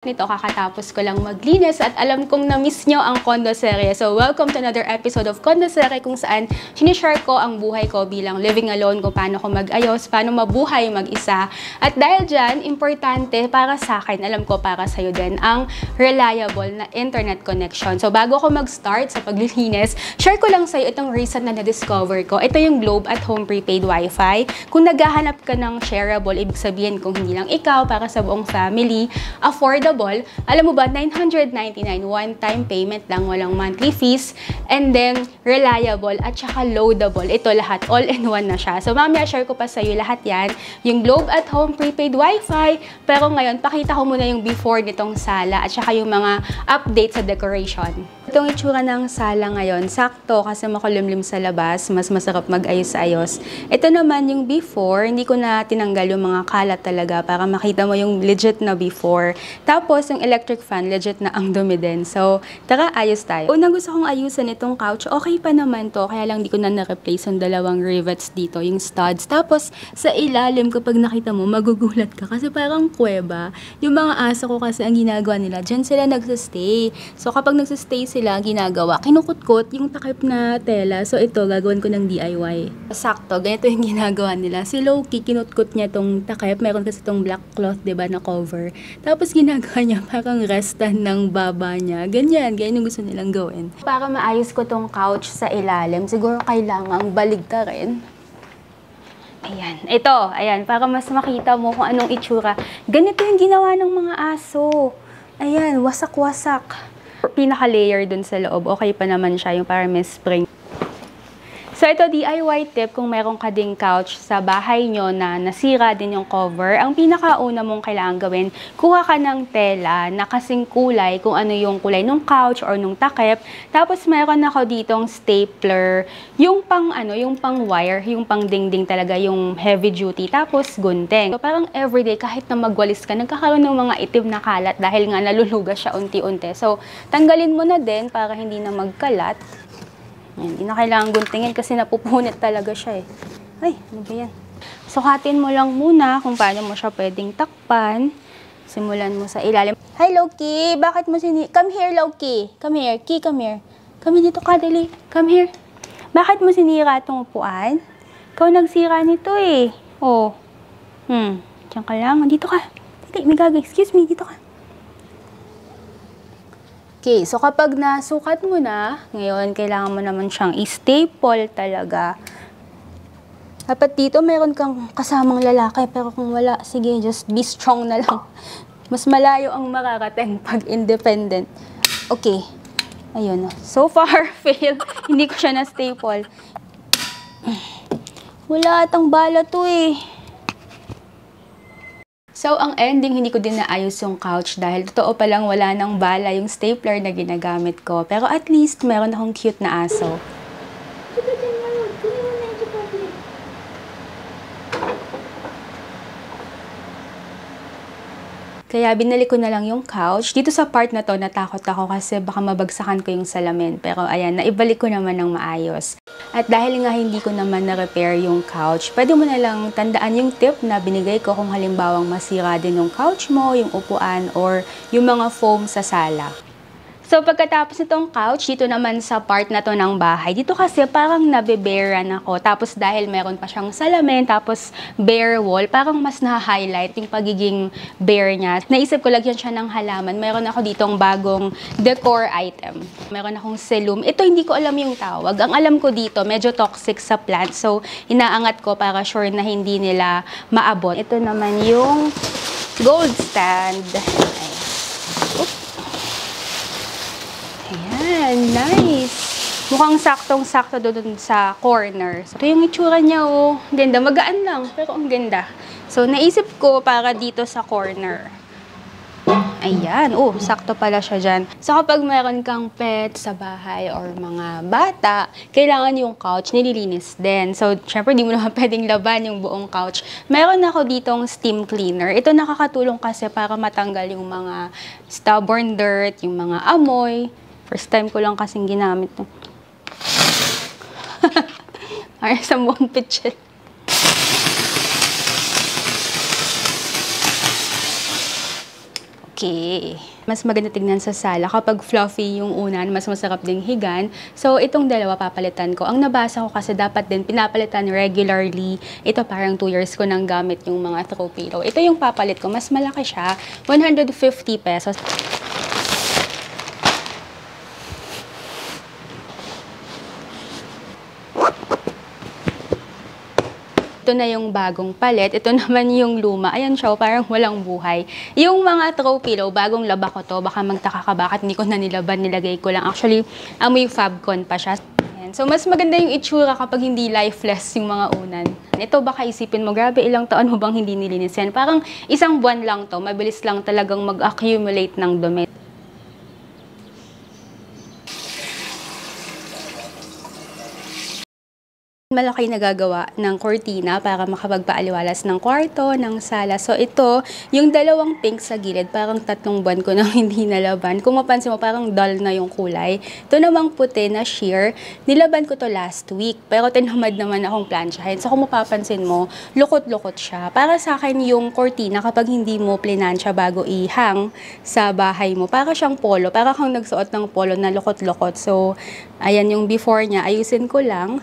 Nito, kakatapos ko lang maglinis at alam kong na-miss nyo ang Condo Serye. So, welcome to another episode of Condo Serye kung saan sinishare ko ang buhay ko bilang living alone, kung paano ko mag-ayos, paano mabuhay mag-isa. At dahil dyan, importante para sa akin, alam ko para sa'yo din, ang reliable na internet connection. So, bago ako mag-start sa paglilinis, share ko lang sa'yo itong recent na na-discover ko. Ito yung Globe at Home Prepaid Wi-Fi. Kung naghahanap ka ng shareable, ibig sabihin kung hindi lang ikaw, para sa buong family, affordable. Alam mo ba, 999, one-time payment lang, walang monthly fees, and then reliable at saka loadable. Ito lahat, all-in-one na siya. So mamaya share ko pa sa iyo lahat yan, yung Globe at Home Prepaid Wi-Fi, pero ngayon, pakita ko muna yung before nitong sala at saka yung mga updates sa decoration. Itong itsura ng sala ngayon, sakto kasi makulimlim sa labas, mas masarap mag-ayos-ayos. Ito naman yung before, hindi ko na tinanggal yung mga kalat talaga para makita mo yung legit na before. Tapos yung electric fan, legit na ang dumi din. So, tara, ayos tayo. Unang gusto kong ayusan itong couch, okay pa naman to, kaya lang di ko na na-replace yung dalawang rivets dito, yung studs. Tapos, sa ilalim, kapag nakita mo, magugulat ka kasi parang kuweba. Yung mga aso ko kasi ang ginagawa nila, dyan sila nagsastay. So, kapag nagsastay sila, ginagawa, kinukutkot yung takip na tela. So, ito, gagawin ko ng DIY. Sakto, ganito yung ginagawa nila. Si Loki, kinutkot niya itong takip. Meron kasi itong black cloth, diba, na cover. Tapos, ginagawa niya parang restan ng baba niya. Ganyan yung gusto nilang gawin. Para maayos ko tong couch sa ilalim, siguro kailangang baligtarin. Ayan. Ito, ayan, para mas makita mo kung anong itsura. Ganito yung ginawa ng mga aso. Ayan, wasak-wasak. Pinaka-layer dun sa loob, okay pa naman siya, yung para may spring. So, ito DIY tip, kung meron ka ding couch sa bahay nyo na nasira din yung cover, ang pinakauna mong kailangan gawin, kuha ka ng tela na kasing kulay, kung ano yung kulay ng couch or nung takip. Tapos, meron ako ditong stapler, yung pang wire, yung pang dingding talaga, yung heavy duty, tapos gunting. So, parang everyday, kahit na magwalis ka, nagkakaroon ng mga itim na kalat dahil nga nalulugas siya unti-unti. So, tanggalin mo na din para hindi na magkalat. Hindi na kailangan guntingin kasi napupunit talaga siya eh. Ay, ano ba yan? Sukatin mo lang muna kung paano mo siya pwedeng takpan. Simulan mo sa ilalim. Hi, Loki! Bakit mo Come here, Loki! Come here. Ki, come here. Come dito ka, dali. Come here. Bakit mo sinira itong upuan? Ikaw nagsira nito eh. Oh. Diyan ka lang. Dito ka. Dali, may gagawin. Excuse me, dito ka. Okay, so kapag nasukat mo na, ngayon, kailangan mo naman siyang i-staple talaga. Dapat dito, meron kang kasamang lalaki, pero kung wala, sige, just be strong na lang. Mas malayo ang makarating pag independent. Okay, ayun. So far, fail. Hindi ko siya na-staple. Wala atang bala to eh. So, ang ending, hindi ko din naayos yung couch dahil totoo palang wala nang bala yung stapler na ginagamit ko. Pero at least, meron akong cute na aso. Kaya binalik ko na lang yung couch. Dito sa part na to, natakot ako kasi baka mabagsakan ko yung salamin. Pero ayan, naibalik ko naman ng maayos. At dahil nga hindi ko naman na-repair yung couch, pwede mo na lang tandaan yung tip na binigay ko kung halimbawang masira din yung couch mo, yung upuan, or yung mga foam sa sala. So, pagkatapos nitong couch, dito naman sa part na to ng bahay, dito kasi parang nabe-barean ako. Tapos dahil meron pa siyang salamin, tapos bare wall, parang mas na-highlight yung pagiging bare niya. Naisip ko lagyan siya ng halaman. Meron ako ditong bagong decor item. Meron akong cellum. Ito hindi ko alam yung tawag. Ang alam ko dito, medyo toxic sa plant. So, inaangat ko para sure na hindi nila maabot. Ito naman yung gold stand. Ayan, nice. Mukhang saktong-sakto doon sa corner. So, ito yung itsura niya, oh. Ganda, magaan lang, pero ang ganda. So, naisip ko para dito sa corner. Ayan, oh, sakto pala siya dyan. So, kapag meron kang pet sa bahay or mga bata, kailangan yung couch nililinis din. So, syempre, di mo naman pwedeng laban yung buong couch. Meron ako ditong steam cleaner. Ito nakakatulong kasi para matanggal yung mga stubborn dirt, yung mga amoy. First time ko lang kasing ginamit to. Ay, sa buong pitchel. Okay. Mas maganda tignan sa sala kapag fluffy yung unan, mas masarap ding higan. So, itong dalawa papalitan ko. Ang nabasa ko kasi dapat din pinapalitan regularly. Ito parang 2 years ko nang gamit yung mga throw pillow. Ito yung papalit ko. Mas malaki siya. 150 pesos. Ito na yung bagong palit. Ito naman yung luma. Ayan siya, parang walang buhay. Yung mga throw pillow, bagong laba ko to. Baka magtaka ka bakit hindi ko na nilaban, nilagay ko lang. Actually, amoy Fabcon pa siya. Ayan. So, mas maganda yung itsura kapag hindi lifeless yung mga unan. Ito, baka isipin mo, grabe, ilang taon mo bang hindi nilinis yan? Parang 1 buwan lang to. Mabilis lang talagang mag-accumulate ng dumi. Malaki nagagawa ng kortina para makapagpaaliwalas ng kwarto, ng sala. So ito, yung dalawang pink sa gilid, parang 3 buwan ko nang hindi nalaban. Kung mapansin mo, parang dull na yung kulay. Ito namang puti na sheer, nilaban ko to last week. Pero tinamad naman akong plansyahin. So kung mapapansin mo, lukot-lukot siya. Para sa akin yung kortina, kapag hindi mo plinansya bago ihang sa bahay mo, para siyang polo. Para kang nagsuot ng polo na lukot-lukot. So, ayan yung before niya. Ayusin ko lang.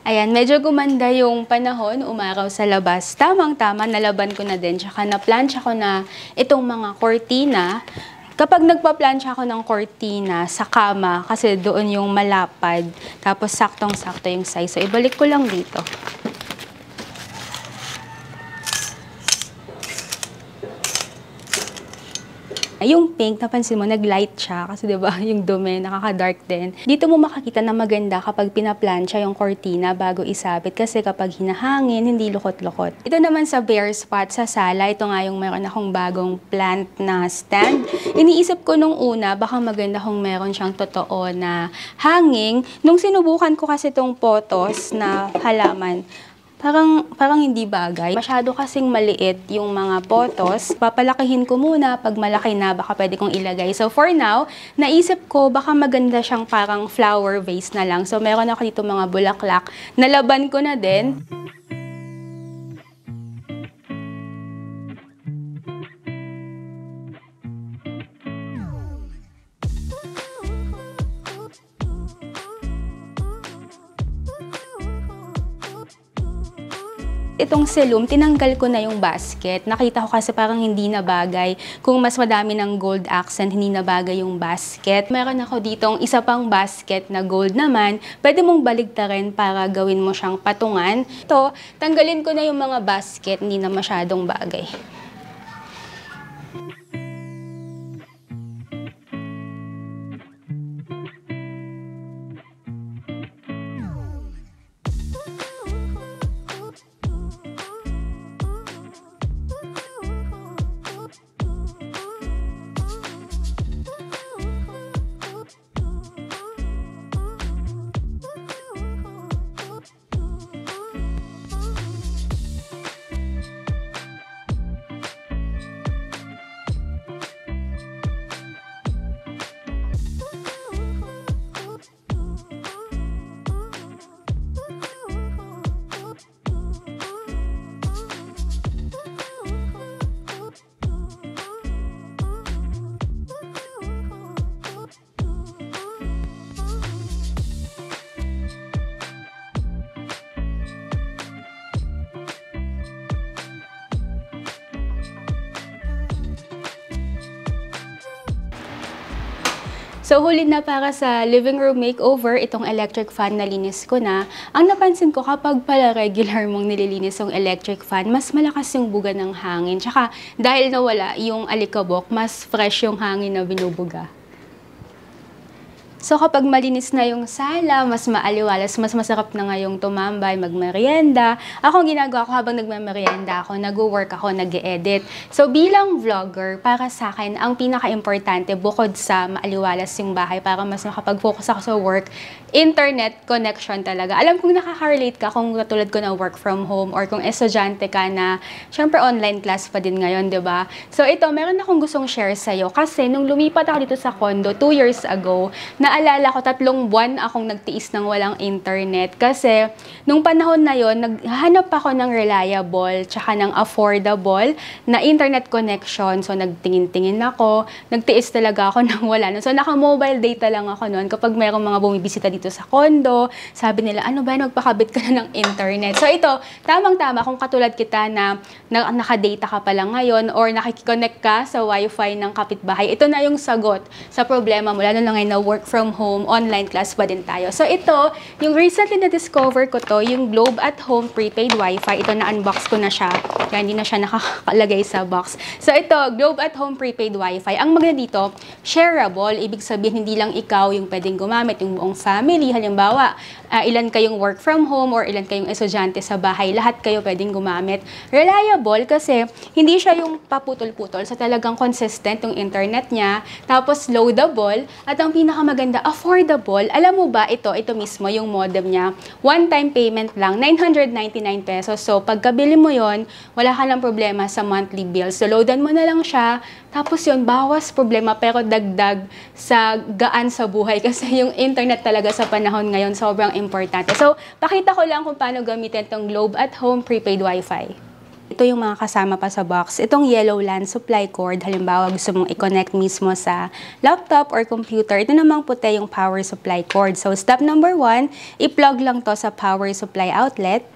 Ayan, medyo gumanda yung panahon, umaraw sa labas. Tamang-tama, nalaban ko na din. Tsaka na-plancha ko na itong mga kortina. Kapag nagpa-plancha ako ng kortina sa kama, kasi doon yung malapad, tapos saktong-sakto yung size. So, ibalik ko lang dito. Yung pink, napansin mo, nag-light siya kasi 'di ba, yung dumi, nakaka-dark din. Dito mo makakita na maganda kapag pinaplansya yung kortina bago isabit kasi kapag hinahangin, hindi lukot-lukot. Ito naman sa bare spot sa sala, ito nga yung meron akong bagong plant na stand. Iniisip ko nung una, baka maganda kung meron siyang totoo na hanging. Nung sinubukan ko kasi itong potos na halaman, parang hindi bagay. Masyado kasing maliit yung mga potos. Papalakihin ko muna. Pag malaki na, baka pwede kong ilagay. So for now, naisip ko baka maganda siyang parang flower vase na lang. So meron ako dito mga bulaklak. Nalaban ko na din. Itong selum, tinanggal ko na yung basket. Nakita ko kasi parang hindi na bagay. Kung mas madami ng gold accent, hindi na bagay yung basket. Meron ako ditong isa pang basket na gold naman. Pwede mong baligtarin para gawin mo siyang patungan. Ito, tanggalin ko na yung mga basket, hindi na masyadong bagay. So, huli na para sa living room makeover, itong electric fan nalinis ko na. Ang napansin ko, kapag pala regular mong nililinis yung electric fan, mas malakas yung buga ng hangin. Tsaka, dahil nawala yung alikabok, mas fresh yung hangin na binubuga. So kapag malinis na yung sala, mas maaliwalas, mas masarap na ngayong tumambay, magmerienda. Ako ang ginagawa ko habang nagmemerienda ako, nag-work ako, nag-edit. So bilang vlogger, para sa akin, ang pinaka-importante bukod sa maaliwalas yung bahay para mas makapag-focus ako sa work, internet connection talaga. Alam kong nakaka-relate ka kung katulad ko na work from home or kung estudyante ka na, syempre online class pa din ngayon, di ba? So ito, meron akong gustong share sa'yo kasi nung lumipat ako dito sa condo 2 years ago, na naalala ko, 3 buwan akong nagtiis ng walang internet. Kasi, nung panahon na yon naghahanap ako ng reliable, tsaka ng affordable na internet connection. So, nagtingin-tingin ako, nagtiis talaga ako ng wala. So, naka-mobile data lang ako noon. Kapag mayroong mga bumibisita dito sa condo, sabi nila, ano ba, magpakabit ka na ng internet. So, ito, tamang-tama kung katulad kita na naka-data ka pa lang ngayon or nakikiconnect ka sa wifi ng kapitbahay. Ito na yung sagot sa problema mo, lalo na ngayon na work from home, online class pa din tayo. So ito, yung recently na-discover ko to, yung Globe at Home prepaid wifi. Ito na-unbox ko na siya, kaya hindi na siya nakakalagay sa box. So ito, Globe at Home prepaid wifi. Ang maganda dito, shareable. Ibig sabihin, hindi lang ikaw yung pwedeng gumamit, yung buong family. Halimbawa, ilan kayong work from home or ilan kayong estudyante sa bahay, lahat kayo pwedeng gumamit. Reliable kasi hindi siya yung paputol-putol. So talagang consistent yung internet niya. Tapos loadable. At ang pinakamaganda, affordable. Alam mo ba, ito mismo yung modem niya. One-time payment lang, 999 pesos. So pagkabili mo yon, wala ka ng problema sa monthly bill. So loadan mo na lang siya. Tapos yun, bawas problema pero dagdag sa gaan sa buhay. Kasi yung internet talaga sa panahon ngayon, sobrang importante. So, pakita ko lang kung paano gamitin itong Globe at Home prepaid wifi. Ito yung mga kasama pa sa box. Itong yellow LAN supply cord, halimbawa gusto mong i-connect mismo sa laptop or computer. Ito namang puti yung power supply cord. So, step number 1, i-plug lang to sa power supply outlet.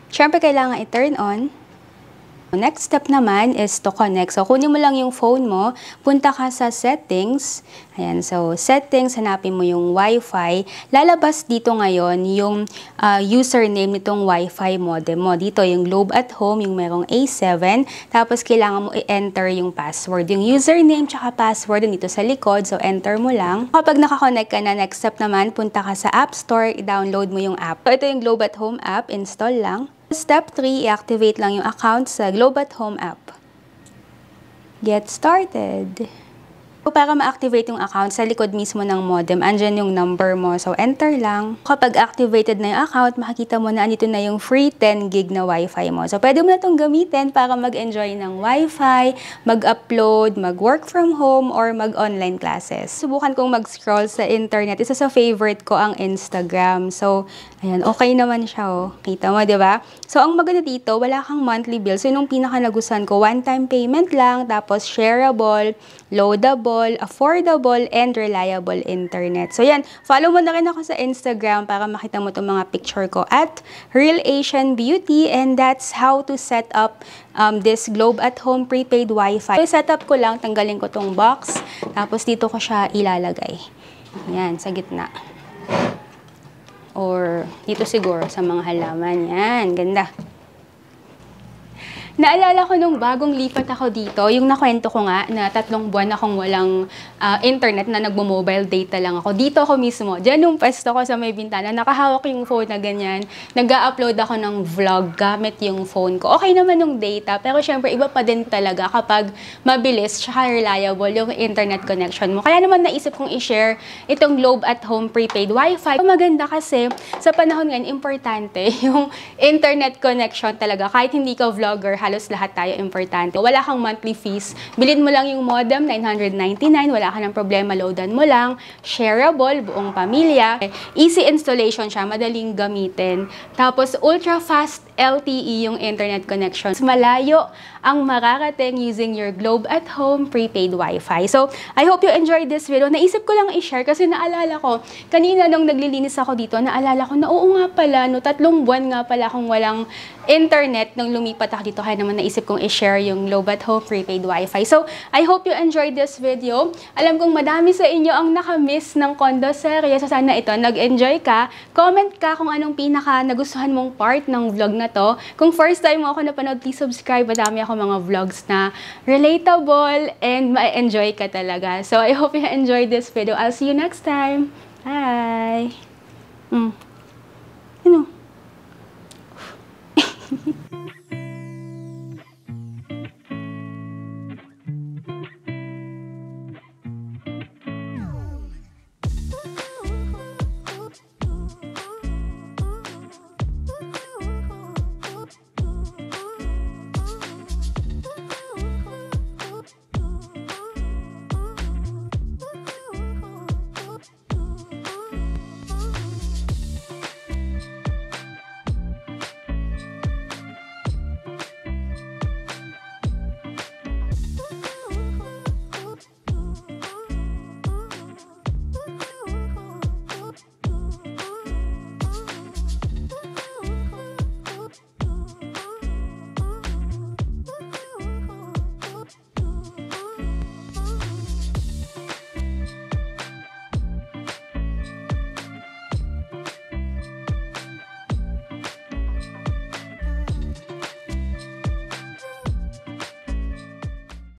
Siyempre, kailangan i-turn on. Next step naman is to connect. So, kunin mo lang yung phone mo, punta ka sa settings. Ayan, so settings, hanapin mo yung Wi-Fi. Lalabas dito ngayon yung username nitong Wi-Fi modem mo. Dito yung Globe at Home, yung merong A7. Tapos, kailangan mo i-enter yung password. Yung username tsaka password dito sa likod. So, enter mo lang. Kapag nakakonect ka na, next step naman, punta ka sa App Store, i-download mo yung app. So, ito yung Globe at Home app, install lang. Step 3, i-activate lang yung account sa Globe at Home app. Get started. So, para ma-activate yung account, sa likod mismo ng modem, andyan yung number mo. So, enter lang. Kapag activated na yung account, makikita mo na andito na yung free 10 gig na wifi mo. So, pwede mo na itong gamitin para mag-enjoy ng wifi, mag-upload, mag-work from home, or mag-online classes. Subukan kong mag-scroll sa internet. Isa sa favorite ko ang Instagram. So, ayan, okay naman siya, oh. Kita mo, di ba? So, ang maganda dito, wala kang monthly bill. So, yung pinaka-nagustuhan ko, one-time payment lang, tapos shareable, loadable, affordable, and reliable internet. So, yan. Follow mo na rin ako sa Instagram para makita mo itong mga picture ko at Real Asian Beauty, and that's how to set up this Globe at Home prepaid wifi. So, set up ko lang, tanggalin ko itong box, tapos dito ko siya ilalagay. Yan, sa gitna. Or dito siguro sa mga halaman. Yan, ganda. Naalala ko nung bagong lipat ako dito, yung nakwento ko nga na 3 buwan akong walang internet na nagmo-mobile data lang ako. Dito ako mismo, dyan yung pwesto ko sa may bintana, nakahawak yung phone na ganyan. Nag-upload ako ng vlog gamit yung phone ko. Okay naman yung data, pero syempre iba pa din talaga kapag mabilis tsaka reliable yung internet connection mo. Kaya naman naisip kong i-share itong Globe at Home prepaid wifi. Maganda kasi sa panahon ngayon, importante yung internet connection talaga. Kahit hindi ka vlogger, halos lahat tayo importante. Wala kang monthly fees. Bilhin mo lang yung modem, 999. Wala ka ng problema, loadan mo lang. Shareable, buong pamilya. Easy installation siya, madaling gamitin. Tapos, ultra-fast LTE yung internet connection. Malayo ang makarating using your Globe at Home prepaid wifi. So, I hope you enjoyed this video. Naisip ko lang i-share kasi naalala ko, kanina nung naglilinis ako dito, naalala ko na oo nga pala, no, 3 buwan nga pala akong walang internet nung lumipat ako dito. Kaya naman naisip kong i-share yung Globe at Home prepaid wifi. So, I hope you enjoyed this video. Alam kong madami sa inyo ang nakamiss ng condo serye. So, sana ito, nag-enjoy ka. Comment ka kung anong pinaka nagustuhan mong part ng vlog na to. Kung first time mo ako napanood, please subscribe. Madami ako mga vlogs na relatable and ma-enjoy ka talaga. So, I hope you enjoyed this video. I'll see you next time. Bye! You know.